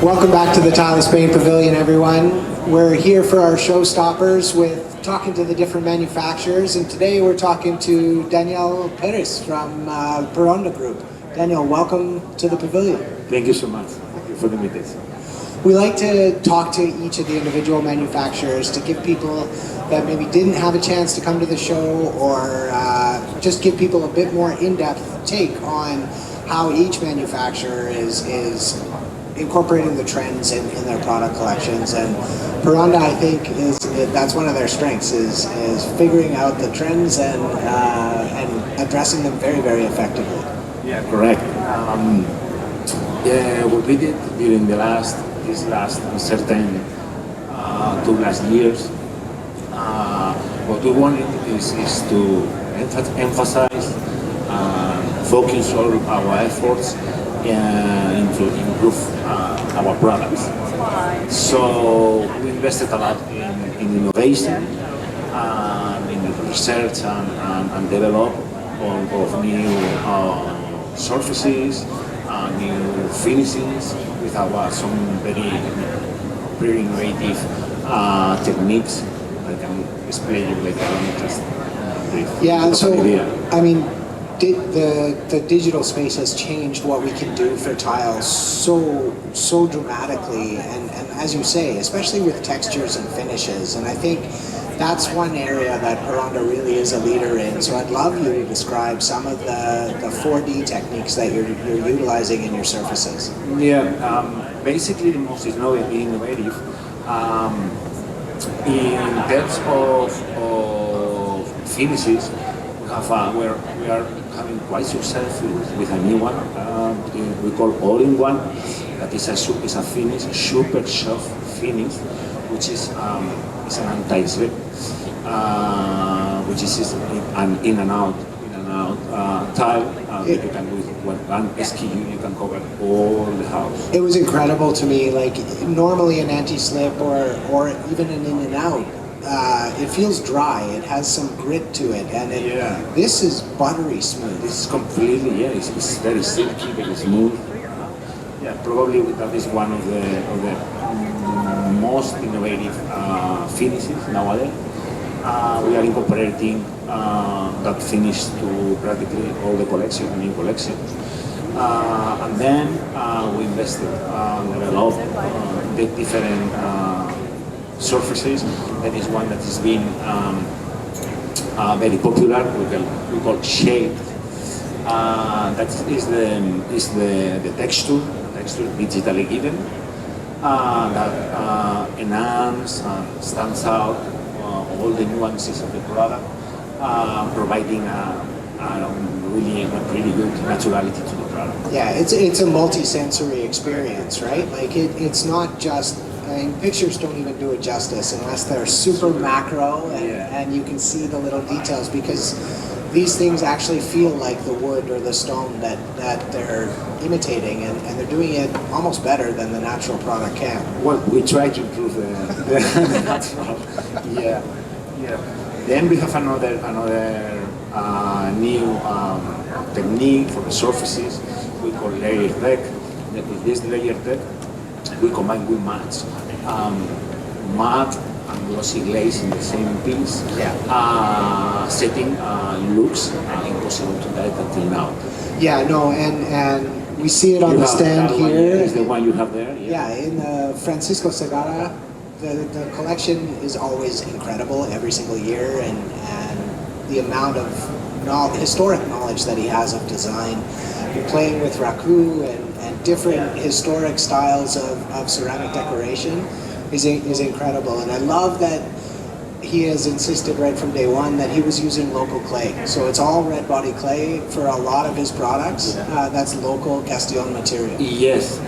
Welcome back to the Tile Spain Pavilion, everyone. We're here for our Showstoppers with talking to the different manufacturers, and today we're talking to Daniel Perez from Peronda Group. Daniel, welcome to the pavilion. Thank you so much. Thank you for the invitation. We like to talk to each of the individual manufacturers to give people that maybe didn't have a chance to come to the show, or just give people a bit more in-depth take on how each manufacturer is incorporating the trends in their product collections. And Peronda, I think, that's one of their strengths, is figuring out the trends and addressing them very, very effectively. Yeah, correct. Yeah, what we did during these last certain 2 last years, what we wanted is to emphasize, focus all our efforts to improve our products. So we invested a lot in innovation, in research and develop of new surfaces, new finishes with some very innovative techniques. I can explain you later on, just brief. Yeah, so I mean, the digital space has changed what we can do for tiles so dramatically, and as you say, especially with textures and finishes. And I think that's one area that Peronda really is a leader in. So I'd love you to describe some of the 4D techniques that you're utilizing in your surfaces. Yeah, basically the most innovative in terms of finishes. We are having quite successful with a new one we call all-in-one. That is a finish, super soft finish, which is an anti-slip, which is an in and out tile. You can do one SKU, you can cover all the house. It was incredible to me. Like, normally an anti-slip or even an in and out, it feels dry. It has some grit to it, and this is buttery smooth. This is completely, it's very silky, very smooth. Yeah, probably that is one of the most innovative finishes nowadays. We are incorporating that finish to practically all the collection, new collection. And then we invested in a lot of the different surfaces. That is one that has been very popular. We call shaped. That is the texture digitally given, that enhance and stands out all the nuances of the product, providing a really good naturality to the product. Yeah, it's a multi-sensory experience, right? Like it's not just, I mean, pictures don't even do it justice unless they're super macro and you can see the little details, because these things actually feel like the wood or the stone that they're imitating, and they're doing it almost better than the natural product can. Well, we try to improve the natural. Yeah. Then we have another new technique for the surfaces. We call layer deck. With this layer deck, we combine with matte and glossy glaze in the same piece. Setting looks impossible to get until now. Yeah, no, and we see it on the stand here. Is the one you have there? Yeah, in the Francisco Segarra, the collection is always incredible every single year, and the amount of historic knowledge that he has of design. You're playing with raku and different historic styles of ceramic decoration is incredible. And I love that he has insisted right from day one that he was using local clay. So it's all red body clay for a lot of his products. That's local Castillon material. Yes.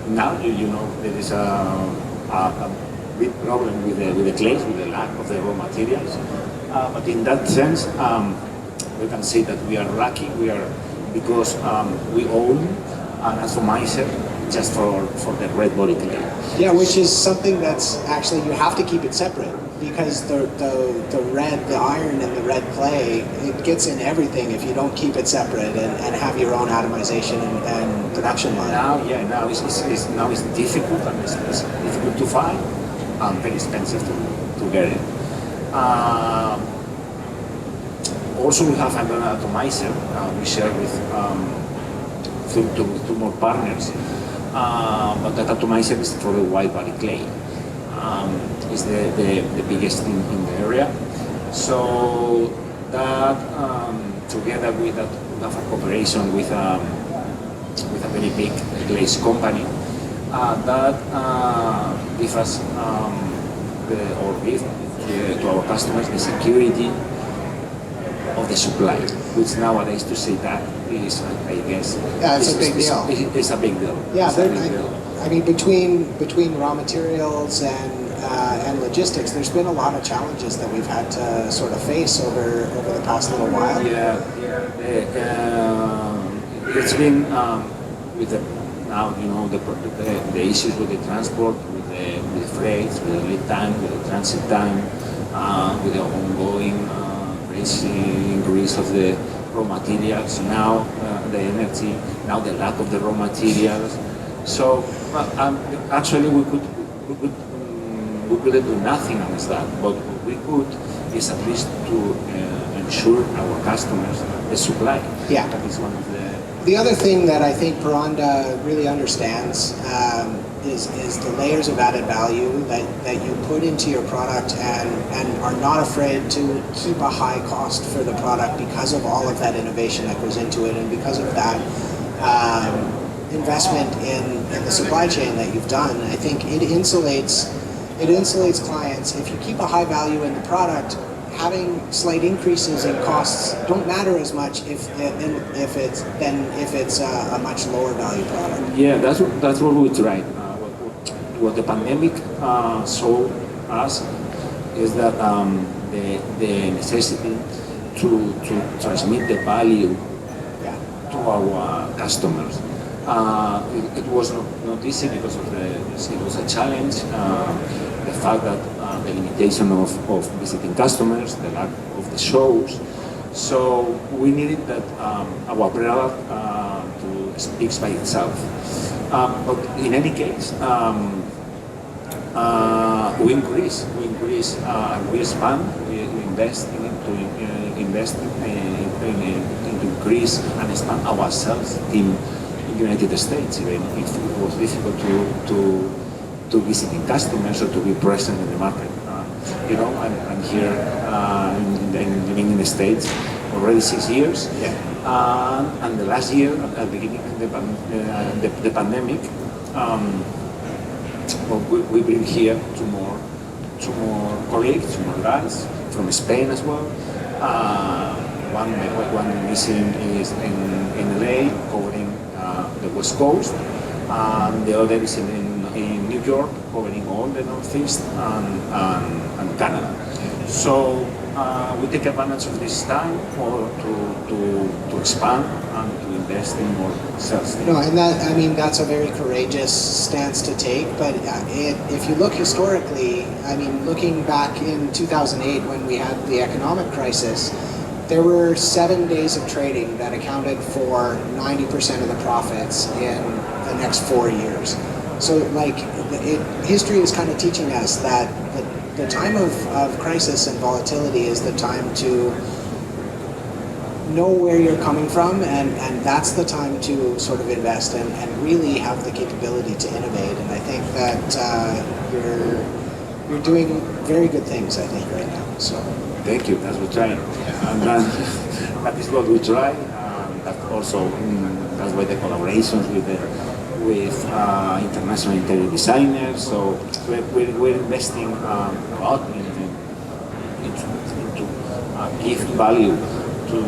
Now you know there is a big problem with the clays, with the lack of the raw materials. But in that sense, we can say that we are lucky. We are, because we own an atomizer just for the red body clay. Yeah, which is something that's actually, you have to keep it separate, because the iron and the red clay, it gets in everything if you don't keep it separate and have your own atomization and production line. Now it's difficult, and it's difficult to find, and very expensive to get it. Also, we have another atomizer we share with two more partners, but that atomizer is for the white body clay. Is the biggest in the area. So that together with that, we have a cooperation with a very big glaze company that give us give to our customers the security of the supply, which nowadays, to say that is, I guess, it's a big deal. It's a big deal. Yeah, I mean, between raw materials and logistics, there's been a lot of challenges that we've had to sort of face over the past little while. It's been with the issues with the transport, with the freights, with the lead time, with the transit time, with the ongoing increase of the raw materials, now the energy, now the lack of the raw materials. So actually we couldn't do nothing against that, but what we could is at least to ensure our customers the supply. Yeah. That is one of the other thing that I think Peronda really understands is the layers of added value that you put into your product, and are not afraid to keep a high cost for the product because of all of that innovation that goes into it, and because of that investment in the supply chain that you've done. I think it insulates clients. If you keep a high value in the product, having slight increases in costs don't matter as much if it's a much lower value product. Yeah, that's what we tried. What the pandemic showed us is that the necessity to transmit the value to our customers. It was not easy because it was a challenge. The fact that the limitation of visiting customers, the lack of the shows. So we needed that our product to speak by itself. But in any case, we increase, and we expand. We invest into increase and expand our sales team in the United States. Even if it was difficult to visiting customers or to be present in the market. I'm here living in the States already 6 years. Yeah. And the last year, at the beginning of the pandemic, we bring here two more colleagues, two more guys from Spain as well. One is in LA, covering the West Coast, and the other is in New York, covering all the Northeast and Canada. So we take advantage of this time to expand and to invest in more sales. No, and that's a very courageous stance to take. But if you look historically, looking back in 2008 when we had the economic crisis, there were 7 days of trading that accounted for 90% of the profits in the next 4 years. So history is kind of teaching us that the time of crisis and volatility is the time to know where you're coming from, and that's the time to sort of invest and really have the capability to innovate. And I think that you're doing very good things, I think, right now. So thank you. That's what we're trying. And that is what we try. That also that's why the collaborations with international interior designers. So we're investing a lot into give value to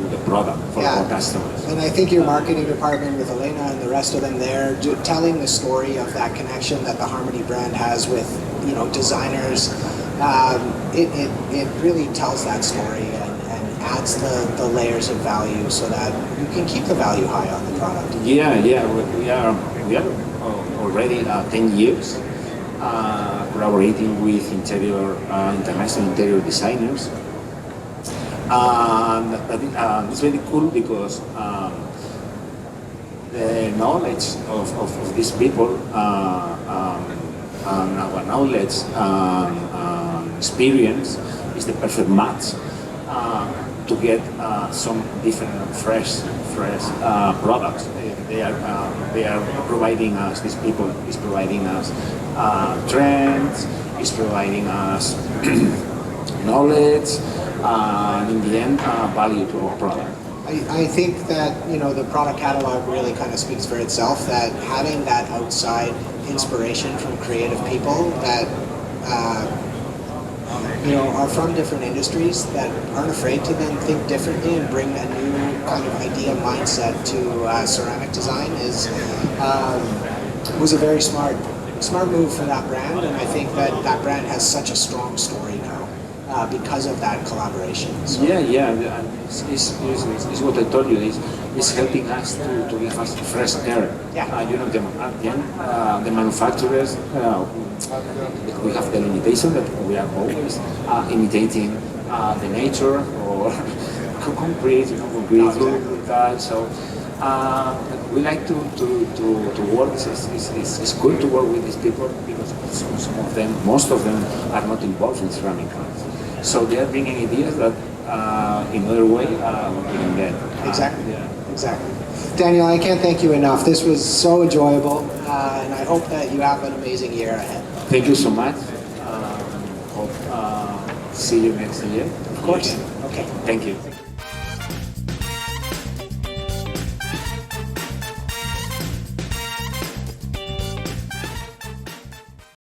the product for our customers. And I think your marketing department with Elena and the rest of them there, telling the story of that connection that the Harmony brand has with designers, it really tells that story and adds the layers of value so that you can keep the value high on the product. Yeah, we are already 10 years collaborating with international interior designers. And it's very cool because the knowledge of these people and our knowledge experience is the perfect match to get some different fresh products. They are providing us, these people is providing us trends, is providing us knowledge, and in the end value to our product. I think that the product catalog really kind of speaks for itself, that having that outside inspiration from creative people that are from different industries, that aren't afraid to then think differently and bring a new kind of idea mindset to ceramic design was a very smart move for that brand, and I think that brand has such a strong story now. Because of that collaboration. So. Yeah, and it's what I told you. It's helping us to give us fresh air. Yeah. The manufacturers, we have the limitation that we are always imitating the nature or concrete, concrete type. So we like to work. It's good to work with these people because most of them are not involved in ceramic arts. So they are bringing ideas that in other way we can get. Exactly. Exactly. Daniel, I can't thank you enough. This was so enjoyable, and I hope that you have an amazing year ahead. Thank you so much. Hope see you next year. Of course. Okay. Thank you.